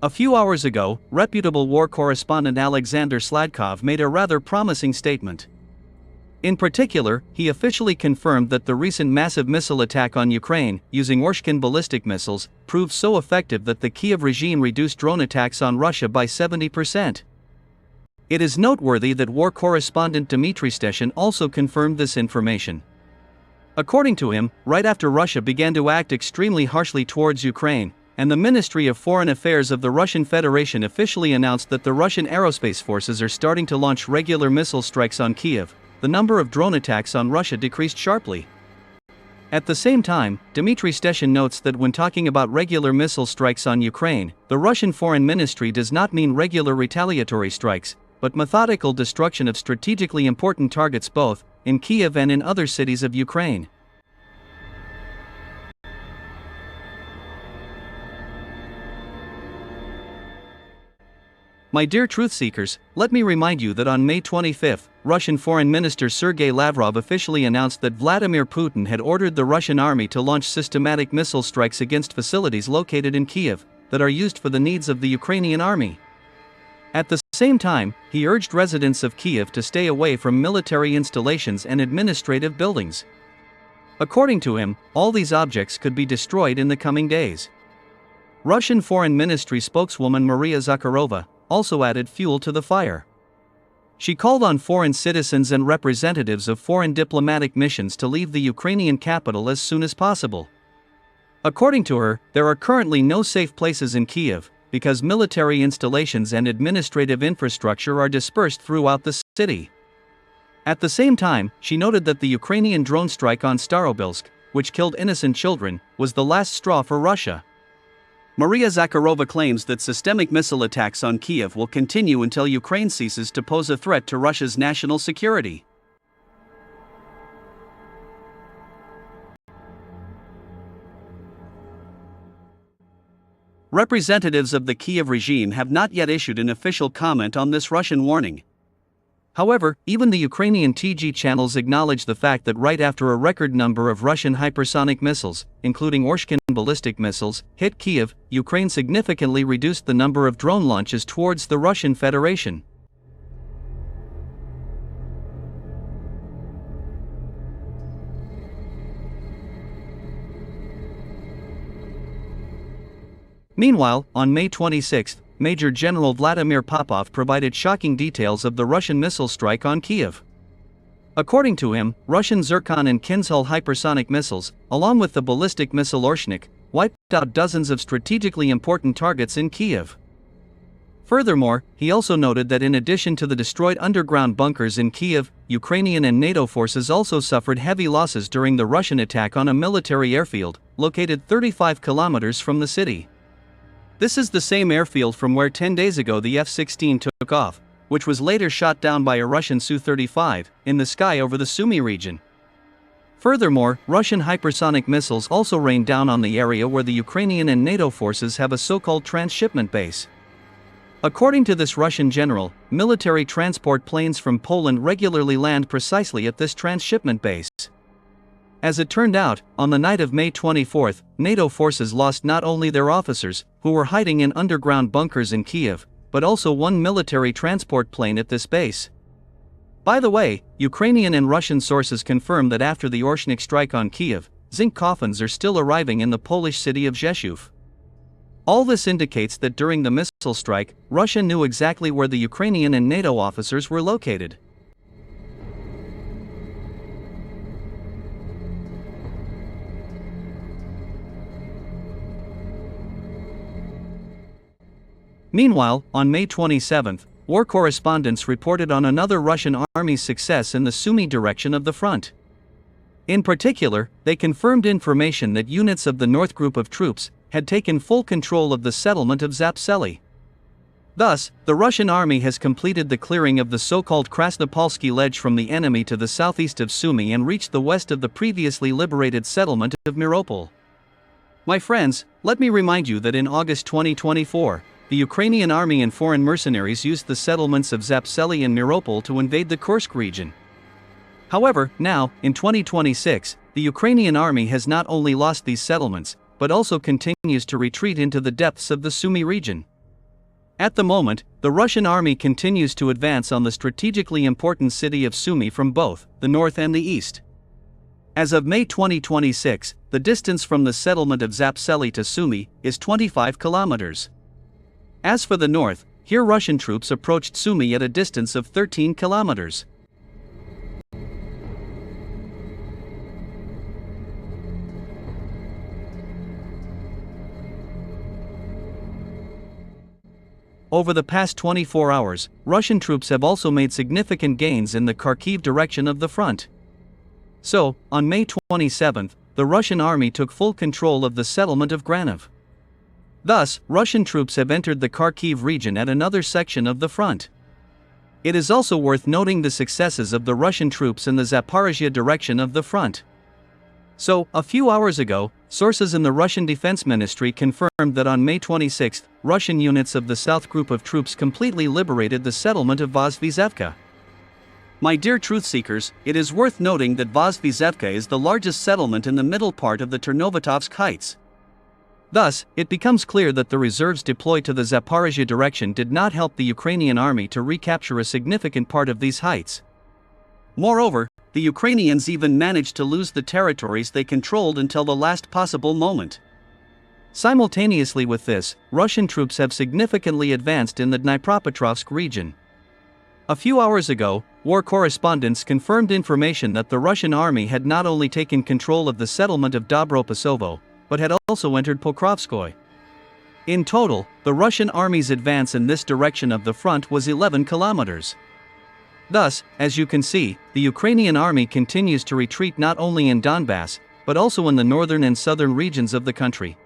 A few hours ago, reputable war correspondent Alexander Sladkov made a rather promising statement. In particular, he officially confirmed that the recent massive missile attack on Ukraine, using Orshkin ballistic missiles, proved so effective that the Kiev regime reduced drone attacks on Russia by 70%. It is noteworthy that war correspondent Dmitry Steshin also confirmed this information. According to him, right after Russia began to act extremely harshly towards Ukraine, and the Ministry of Foreign Affairs of the Russian Federation officially announced that the Russian aerospace forces are starting to launch regular missile strikes on Kiev, the number of drone attacks on Russia decreased sharply. At the same time, Dmitry Steshin notes that when talking about regular missile strikes on Ukraine, the Russian Foreign Ministry does not mean regular retaliatory strikes, but methodical destruction of strategically important targets both in Kiev and in other cities of Ukraine. My dear truth seekers, let me remind you that on May 25, Russian Foreign Minister Sergei Lavrov officially announced that Vladimir Putin had ordered the Russian army to launch systematic missile strikes against facilities located in Kiev that are used for the needs of the Ukrainian army. At the same time, he urged residents of Kiev to stay away from military installations and administrative buildings. According to him, all these objects could be destroyed in the coming days. Russian Foreign Ministry spokeswoman Maria Zakharova also added fuel to the fire. She called on foreign citizens and representatives of foreign diplomatic missions to leave the Ukrainian capital as soon as possible. According to her, there are currently no safe places in Kiev, because military installations and administrative infrastructure are dispersed throughout the city. At the same time, she noted that the Ukrainian drone strike on Starobilsk, which killed innocent children, was the last straw for Russia. Maria Zakharova claims that systemic missile attacks on Kiev will continue until Ukraine ceases to pose a threat to Russia's national security. Representatives of the Kiev regime have not yet issued an official comment on this Russian warning. However, even the Ukrainian TG channels acknowledge the fact that right after a record number of Russian hypersonic missiles, including Orshkin ballistic missiles, hit Kiev, Ukraine significantly reduced the number of drone launches towards the Russian Federation. Meanwhile, on May 26, Major General Vladimir Popov provided shocking details of the Russian missile strike on Kiev. According to him, Russian Zircon and Kinzhal hypersonic missiles, along with the ballistic missile Orshnik, wiped out dozens of strategically important targets in Kiev. Furthermore, he also noted that in addition to the destroyed underground bunkers in Kiev, Ukrainian and NATO forces also suffered heavy losses during the Russian attack on a military airfield, located 35 kilometers from the city. This is the same airfield from where 10 days ago the F-16 took off, which was later shot down by a Russian Su-35, in the sky over the Sumy region. Furthermore, Russian hypersonic missiles also rained down on the area where the Ukrainian and NATO forces have a so-called transshipment base. According to this Russian general, military transport planes from Poland regularly land precisely at this transshipment base. As it turned out, on the night of May 24, NATO forces lost not only their officers, who were hiding in underground bunkers in Kiev, but also one military transport plane at this base. By the way, Ukrainian and Russian sources confirm that after the Orshnik strike on Kiev, zinc coffins are still arriving in the Polish city of Rzeszów. All this indicates that during the missile strike, Russia knew exactly where the Ukrainian and NATO officers were located. Meanwhile, on May 27, war correspondents reported on another Russian army's success in the Sumy direction of the front. In particular, they confirmed information that units of the North Group of troops had taken full control of the settlement of Zapsely. Thus, the Russian army has completed the clearing of the so-called Krasnopolsky Ledge from the enemy to the southeast of Sumy and reached the west of the previously liberated settlement of Miropol. My friends, let me remind you that in August 2024, the Ukrainian army and foreign mercenaries used the settlements of Zapsely and Miropol to invade the Kursk region. However, now, in 2026, the Ukrainian army has not only lost these settlements, but also continues to retreat into the depths of the Sumy region. At the moment, the Russian army continues to advance on the strategically important city of Sumy from both the north and the east. As of May 2026, the distance from the settlement of Zapsely to Sumy is 25 kilometers. As for the north, here Russian troops approached Sumy at a distance of 13 kilometers. Over the past 24 hours, Russian troops have also made significant gains in the Kharkiv direction of the front. So, on May 27, the Russian army took full control of the settlement of Granov. Thus, Russian troops have entered the Kharkiv region at another section of the front. It is also worth noting the successes of the Russian troops in the Zaporizhia direction of the front. So, a few hours ago, sources in the Russian Defense Ministry confirmed that on May 26, Russian units of the South Group of troops completely liberated the settlement of Vozvyzhevka. My dear truth seekers, it is worth noting that Vozvyzhevka is the largest settlement in the middle part of the Ternovatovsk Heights. Thus, it becomes clear that the reserves deployed to the Zaporizhia direction did not help the Ukrainian army to recapture a significant part of these heights. Moreover, the Ukrainians even managed to lose the territories they controlled until the last possible moment. Simultaneously with this, Russian troops have significantly advanced in the Dnipropetrovsk region. A few hours ago, war correspondents confirmed information that the Russian army had not only taken control of the settlement of Dobropasovo, but had also entered Pokrovskoye. In total, the Russian army's advance in this direction of the front was 11 kilometers. Thus, as you can see, the Ukrainian army continues to retreat not only in Donbass, but also in the northern and southern regions of the country.